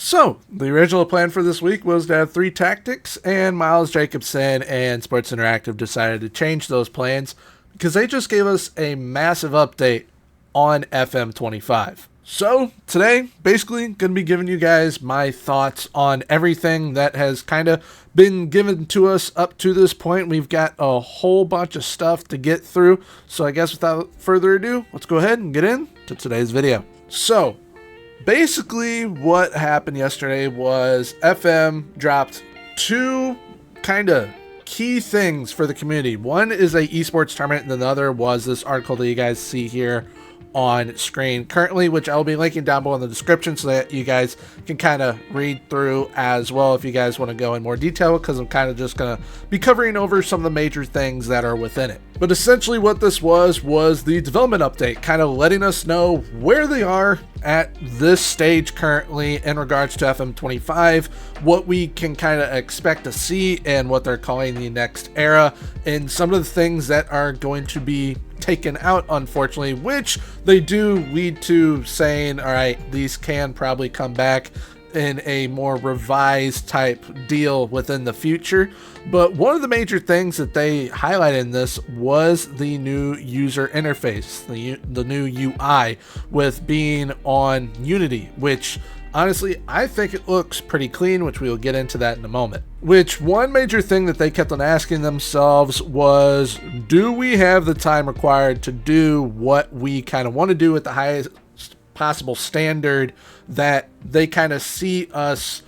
So, the original plan for this week was to have 3 tactics, and Miles Jacobson and Sports Interactive decided to change those plans because they just gave us a massive update on FM25. So, today, basically, going to be giving you guys my thoughts on everything that has kind of been given to us up to this point. We've got a whole bunch of stuff to get through, so I guess without further ado, let's go ahead and get into today's video. So, basically, what happened yesterday was FM dropped 2 kind of key things for the community. One is a esports tournament, and the other was this article that you guys see here on screen currently, which I'll be linking down below in the description so that you guys can kind of read through as well if you guys want to go in more detail, because I'm kind of just going to be covering over some of the major things that are within it. But essentially what this was the development update, kind of letting us know where they are at this stage currently in regards to FM25, what we can kind of expect to see, and what they're calling the next era, and some of the things that are going to be taken out, unfortunately, which they do lead to saying, all right, these can probably come back in a more revised type deal within the future. But one of the major things that they highlighted in this was the new user interface, the new UI with being on Unity, which honestly, I think it looks pretty clean, which we will get into that in a moment. Which one major thing that they kept on asking themselves was, do we have the time required to do what we kind of want to do at the highest possible standard that they kind of see us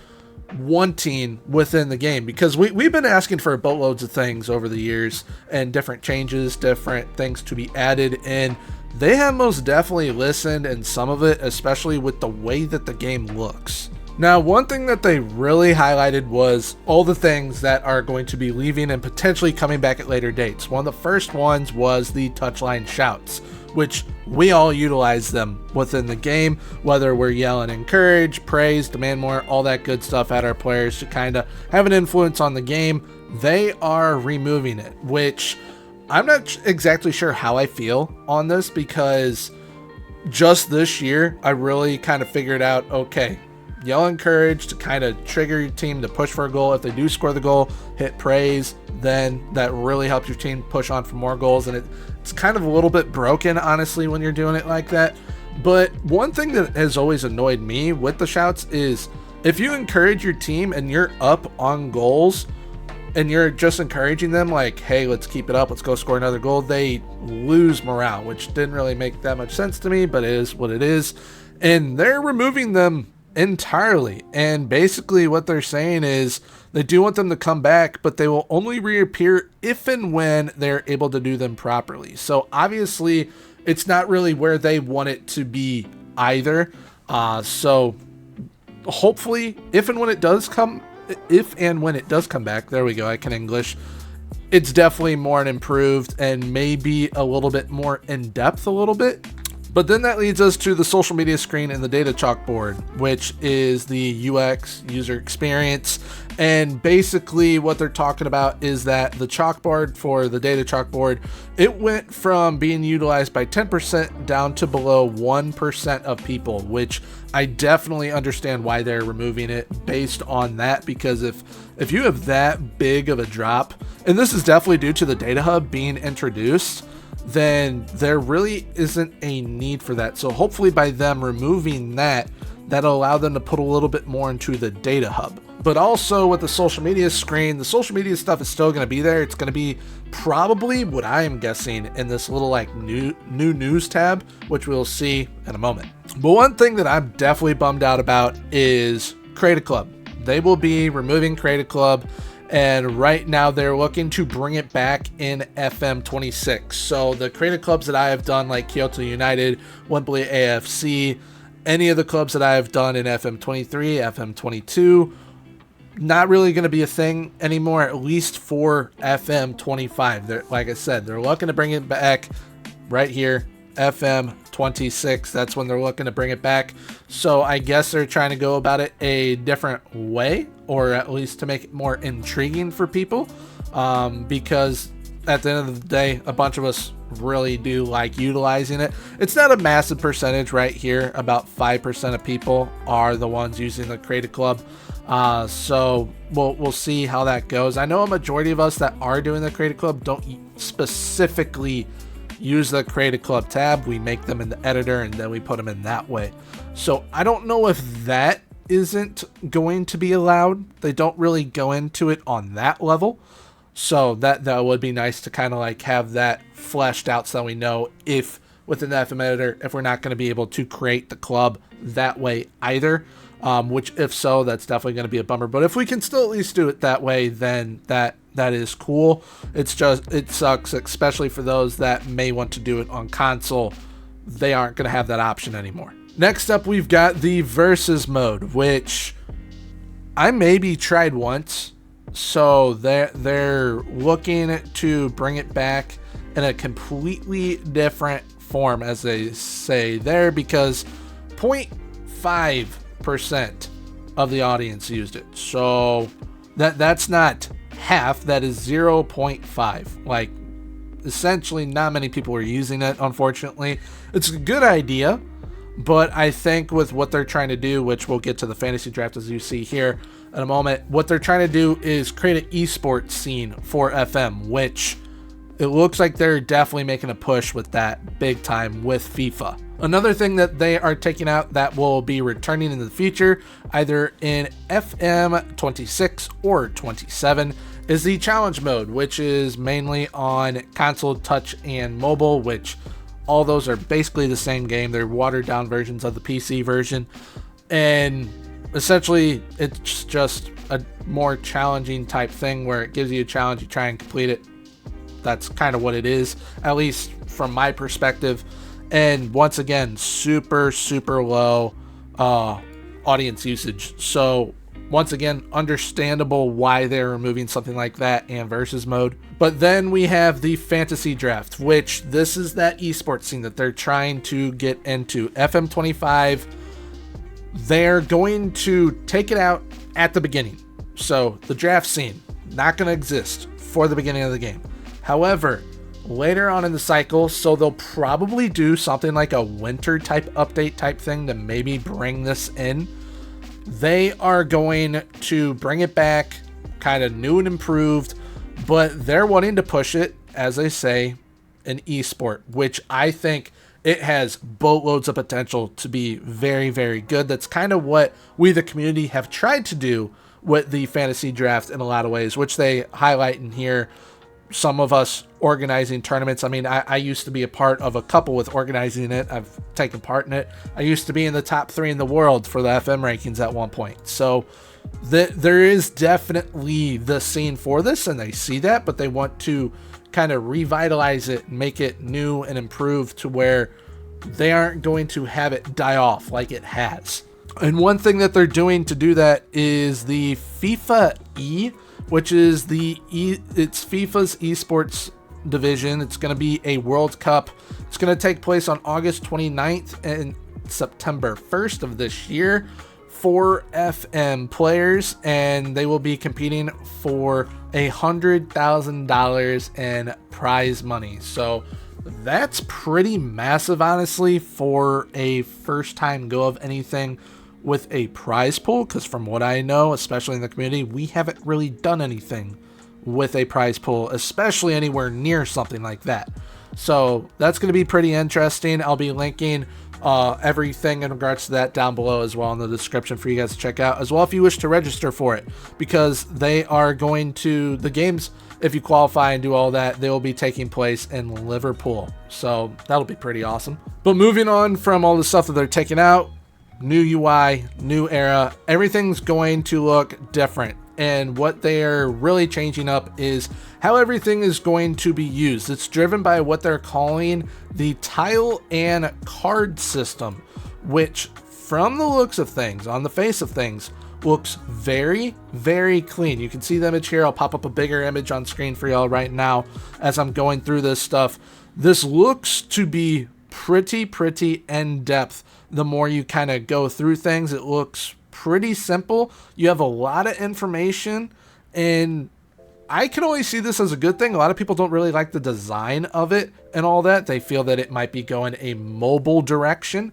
wanting within the game? Because we've been asking for boatloads of things over the years, and different changes, different things to be added in. They have most definitely listened, and some of it, especially with the way that the game looks. Now, one thing that they really highlighted was all the things that are going to be leaving and potentially coming back at later dates. One of the first ones was the Touchline Shouts, which we all utilize them within the game, whether we're yelling encourage, praise, demand more, all that good stuff at our players to kind of have an influence on the game. They are removing it, which I'm not exactly sure how I feel on this, because just this year, I really kind of figured out, okay, yell encourage to kind of trigger your team to push for a goal. If they do score the goal, hit praise, then that really helps your team push on for more goals. And it's kind of a little bit broken, honestly, when you're doing it like that. But one thing that has always annoyed me with the shouts is if you encourage your team and you're up on goals, and you're just encouraging them like, hey, let's keep it up, let's go score another goal, they lose morale, which didn't really make that much sense to me, but it is what it is. And they're removing them entirely. And basically what they're saying is they do want them to come back, but they will only reappear if and when they're able to do them properly. So obviously it's not really where they want it to be either. So hopefully if and when it does come back, there we go, I can English, it's definitely more and improved and maybe a little bit more in depth a little bit. But then that leads us to the social media screen and the data chalkboard, which is the UX, user experience. And basically what they're talking about is that the chalkboard for the data chalkboard, it went from being utilized by 10% down to below 1% of people, which I definitely understand why they're removing it based on that, because if you have that big of a drop, and this is definitely due to the data hub being introduced, then there really isn't a need for that. So hopefully by them removing that, that'll allow them to put a little bit more into the data hub. But also with the social media screen, the social media stuff is still going to be there. It's going to be probably what I am guessing in this little like new news tab, which we'll see in a moment. But one thing that I'm definitely bummed out about is Create a Club. They will be removing Create a Club, and right now they're looking to bring it back in FM26. So the Create a Clubs that I have done, like Kyoto United, Wembley AFC, any of the clubs that I have done in FM23, FM22, not really going to be a thing anymore, at least for FM25. Like I said, they're looking to bring it back right here, FM26. That's when they're looking to bring it back. So I guess they're trying to go about it a different way, or at least to make it more intriguing for people, because at the end of the day, a bunch of us really do like utilizing it. It's not a massive percentage right here. About 5% of people are the ones using the Creative Club. So we'll see how that goes. I know a majority of us that are doing the Creative Club don't specifically use the Creative Club tab. We make them in the editor and then we put them in that way. So I don't know if that isn't going to be allowed. They don't really go into it on that level. So that would be nice to kind of like have that fleshed out so that we know if within the FM editor, if we're not going to be able to create the club that way either. Which if so, that's definitely going to be a bummer. But if we can still at least do it that way, then that is cool. It's just, it sucks, especially for those that may want to do it on console. They aren't going to have that option anymore. Next up, we've got the versus mode, which I maybe tried once. So they're looking to bring it back in a completely different form, as they say there, because 0.5% of the audience used it. So that's not half, that is 0.5. Like, essentially not many people are using it, unfortunately. It's a good idea, but I think with what they're trying to do, which we'll get to the fantasy draft as you see here in a moment, what they're trying to do is create an esports scene for FM, which it looks like they're definitely making a push with that big time with FIFA. Another thing that they are taking out that will be returning in the future, either in FM 26 or 27, is the challenge mode, which is mainly on console, touch, and mobile, which all those are basically the same game. They're watered down versions of the PC version. And essentially, it's just a more challenging type thing where it gives you a challenge, you try and complete it. That's kind of what it is, at least from my perspective. And once again, super low audience usage. So once again, understandable why they're removing something like that and versus mode. But then we have the fantasy draft, which this is that esports scene that they're trying to get into. FM 25, they're going to take it out at the beginning. So the draft scene, not going to exist for the beginning of the game. However, later on in the cycle, so they'll probably do something like a winter type update type thing to maybe bring this in. They are going to bring it back kind of new and improved, but they're wanting to push it, as they say, an esport, which I think it has boatloads of potential to be very good. That's kind of what we, the community, have tried to do with the fantasy draft in a lot of ways, which they highlight in here. Some of us organizing tournaments. I mean, I used to be a part of a couple with organizing it. I've taken part in it. I used to be in the top 3 in the world for the FM rankings at one point. So there is definitely the scene for this, and they see that, but they want to kind of revitalize it and make it new and improved to where they aren't going to have it die off like it has. And one thing that they're doing to do that is the FIFA E, which is it's FIFA's esports division. It's going to be a World Cup. It's going to take place on August 29th and September 1st of this year for FM players, and they will be competing for $100,000 in prize money. So that's pretty massive, honestly, for a first time go of anything with a prize pool, because from what I know, especially in the community, we haven't really done anything with a prize pool, especially anywhere near something like that. So that's going to be pretty interesting. I'll be linking everything in regards to that down below as well in the description for you guys to check out, as well if you wish to register for it, because they are going to, the games, if you qualify and do all that, they will be taking place in Liverpool. So that'll be pretty awesome. But moving on from all the stuff that they're taking out, new UI, new era, everything's going to look different. And what they're really changing up is how everything is going to be used. It's driven by what they're calling the tile and card system, which from the looks of things, on the face of things, looks very clean. You can see the image here. I'll pop up a bigger image on screen for y'all right now as I'm going through this stuff. This looks to be pretty in-depth. The more you kind of go through things, it looks pretty simple. You have a lot of information, and I can only see this as a good thing. A lot of people don't really like the design of it and all that. They feel that it might be going a mobile direction.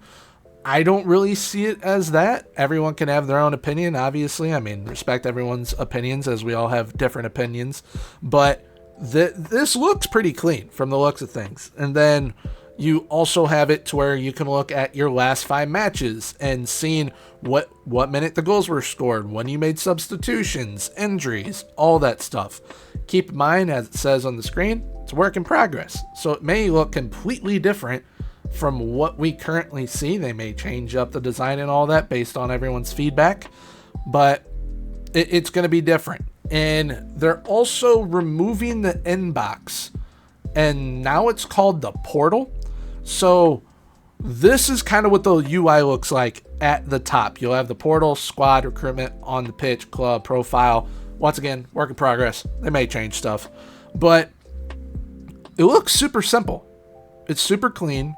I don't really see it as that. Everyone can have their own opinion, obviously. I mean, respect everyone's opinions, as we all have different opinions. But this looks pretty clean from the looks of things. And then you also have it to where you can look at your last 5 matches and seeing what minute the goals were scored, when you made substitutions, injuries, all that stuff. Keep in mind, as it says on the screen, it's a work in progress. So it may look completely different from what we currently see. They may change up the design and all that based on everyone's feedback, but it's going to be different. And they're also removing the inbox, and now it's called the portal. So this is kind of what the UI looks like at the top. You'll have the portal, squad, recruitment, on the pitch, club, profile. Once again, work in progress. They may change stuff, but it looks super simple. It's super clean.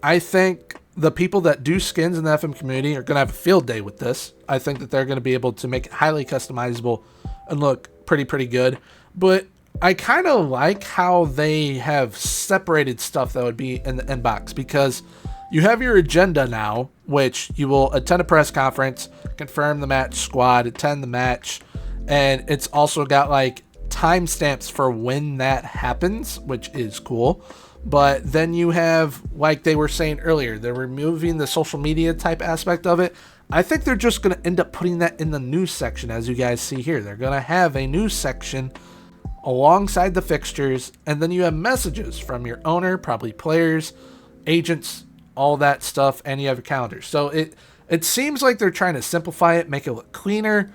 I think the people that do skins in the FM community are going to have a field day with this. I think that they're going to be able to make it highly customizable and look pretty good. But I kind of like how they have separated stuff that would be in the inbox, because you have your agenda now, which you will attend a press conference, confirm the match squad, attend the match, and it's also got like timestamps for when that happens, which is cool. But then you have, like they were saying earlier, they're removing the social media type aspect of it. I think they're just going to end up putting that in the news section, as you guys see here. They're going to have a news section alongside the fixtures, and then you have messages from your owner, probably players, agents, all that stuff, and you have your calendar. So it seems like they're trying to simplify it, make it look cleaner,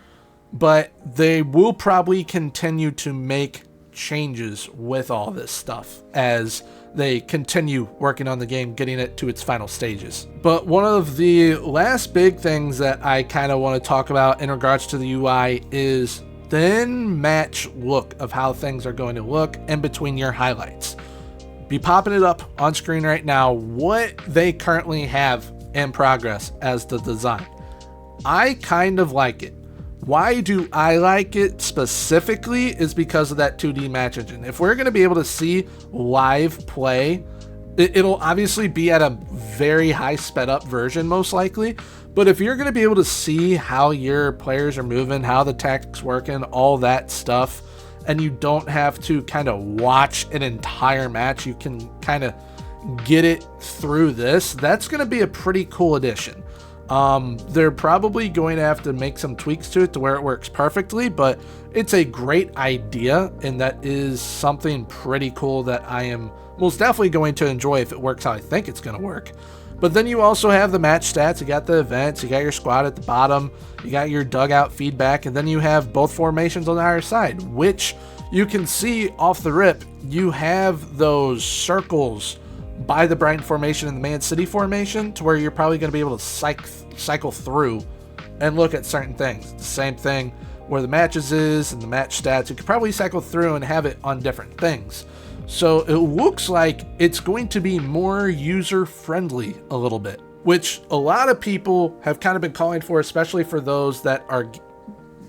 but they will probably continue to make changes with all this stuff as they continue working on the game, getting it to its final stages. But one of the last big things that I kind of want to talk about in regards to the UI is the in-match look of how things are going to look in between your highlights. Be popping it up on screen right now what they currently have in progress as the design. I kind of like it. Why do I like it specifically is because of that 2D match engine. If we're going to be able to see live play, it'll obviously be at a very high sped up version most likely. But if you're going to be able to see how your players are moving, how the tactics working, all that stuff, and you don't have to kind of watch an entire match, you can kind of get it through this. That's going to be a pretty cool addition. They're probably going to have to make some tweaks to it to where it works perfectly, but it's a great idea, and that is something pretty cool that I am most definitely going to enjoy if it works how I think it's going to work. But then you also have the match stats, you got the events, you got your squad at the bottom, you got your dugout feedback, and then you have both formations on the higher side, which you can see off the rip. You have those circles by the Brighton formation and the Man City formation to where you're probably going to be able to cycle through and look at certain things. The same thing where the matches is and the match stats. You could probably cycle through and have it on different things. So it looks like it's going to be more user-friendly a little bit, which a lot of people have kind of been calling for, especially for those that are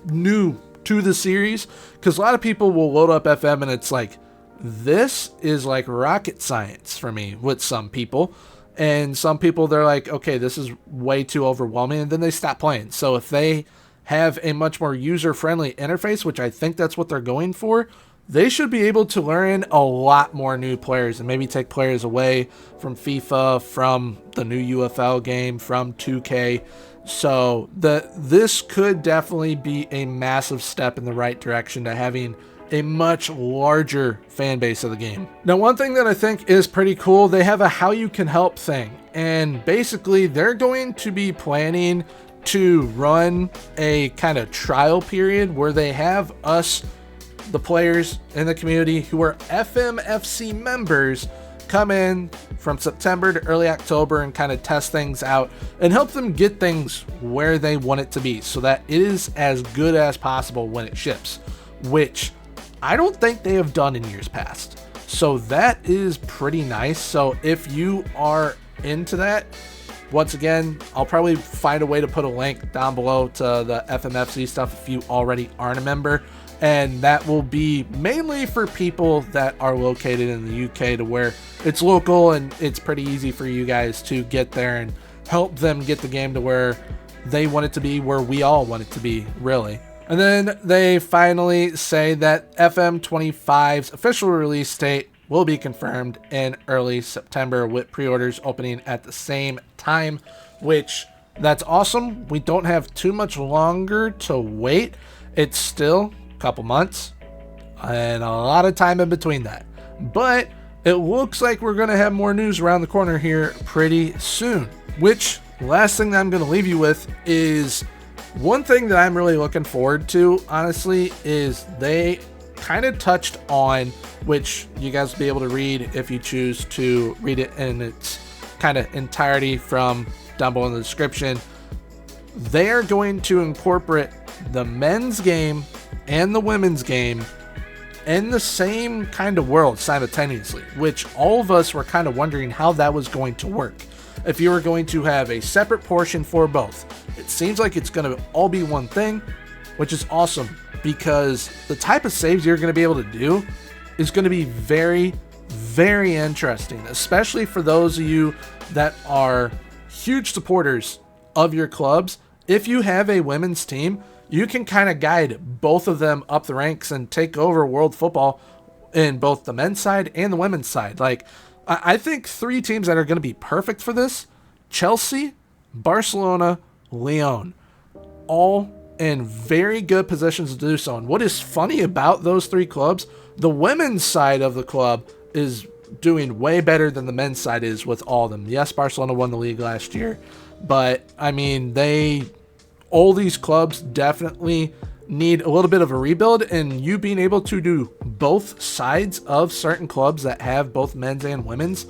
new to the series, because a lot of people will load up FM and it's like, this is like rocket science for me with some people. And some people, they're like, okay, this is way too overwhelming, and then they stop playing. So if they have a much more user-friendly interface, which I think that's what they're going for, they should be able to learn a lot more new players and maybe take players away from FIFA, from the new UFL game, from 2K. So this could definitely be a massive step in the right direction to having a much larger fan base of the game. Now, one thing that I think is pretty cool, they have a how you can help thing. And basically, they're going to be planning to run a kind of trial period where they have us, the players in the community who are FMFC members, come in from September to early October and kind of test things out and help them get things where they want it to be so that it is as good as possible when it ships, which I don't think they have done in years past. So that is pretty nice. So if you are into that, once again, I'll probably find a way to put a link down below to the FMFC stuff if you already aren't a member. and that will be mainly for people that are located in the UK, to where it's local and it's pretty easy for you guys to get there and help them get the game to where they want it to be, where we all want it to be, really. And then they finally say that FM25's official release date will be confirmed in early September, with pre-orders opening at the same time, which that's awesome. We don't have too much longer to wait. It's still a couple months and a lot of time in between that, but it looks like we're going to have more news around the corner here pretty soon. Which, last thing that I'm going to leave you with is one thing that I'm really looking forward to, honestly, is they kind of touched on, which you guys will be able to read if you choose to read it in its kind of entirety from down below in the description. They are going to incorporate the men's game and the women's game in the same kind of world simultaneously, which all of us were kind of wondering how that was going to work. If you were going to have a separate portion for both, it seems like it's going to all be one thing, which is awesome, because the type of saves you're going to be able to do is going to be very, very interesting, especially for those of you that are huge supporters of your clubs. If you have a women's team, you can kind of guide both of them up the ranks and take over world football in both the men's side and the women's side. Like, I think 3 teams that are going to be perfect for this: Chelsea, Barcelona, Lyon, all in very good positions to do so. And what is funny about those 3 clubs, the women's side of the club is doing way better than the men's side is with all of them. Yes, Barcelona won the league last year, but I mean, all these clubs definitely need a little bit of a rebuild, and you being able to do both sides of certain clubs that have both men's and women's,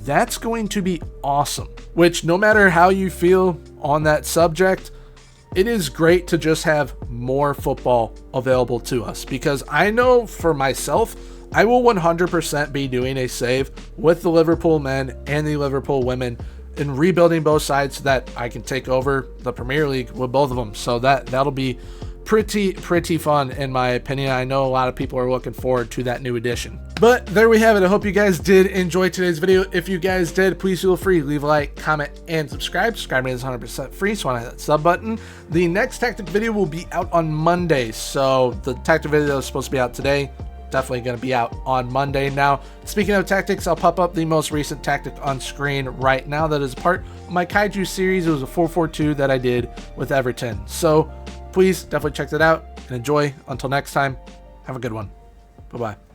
that's going to be awesome. Which, no matter how you feel on that subject, it is great to just have more football available to us, because I know for myself, I will 100% be doing a save with the Liverpool men and the Liverpool women and rebuilding both sides so that I can take over the Premier League with both of them. So that'll be pretty fun, in my opinion. I know a lot of people are looking forward to that new edition. But there we have it. I hope you guys did enjoy today's video. If you guys did, please feel free to leave a like, comment, and subscribe. Subscribing is 100% free, so why not hit that sub button. The next tactic video will be out on Monday, so the tactic video is supposed to be out today. Definitely going to be out on Monday. Now, speaking of tactics, I'll pop up the most recent tactic on screen right now that is part of my Kaiju series. It was a 4-4-2 that I did with Everton. So please definitely check that out and enjoy. Until next time, have a good one. Bye-bye.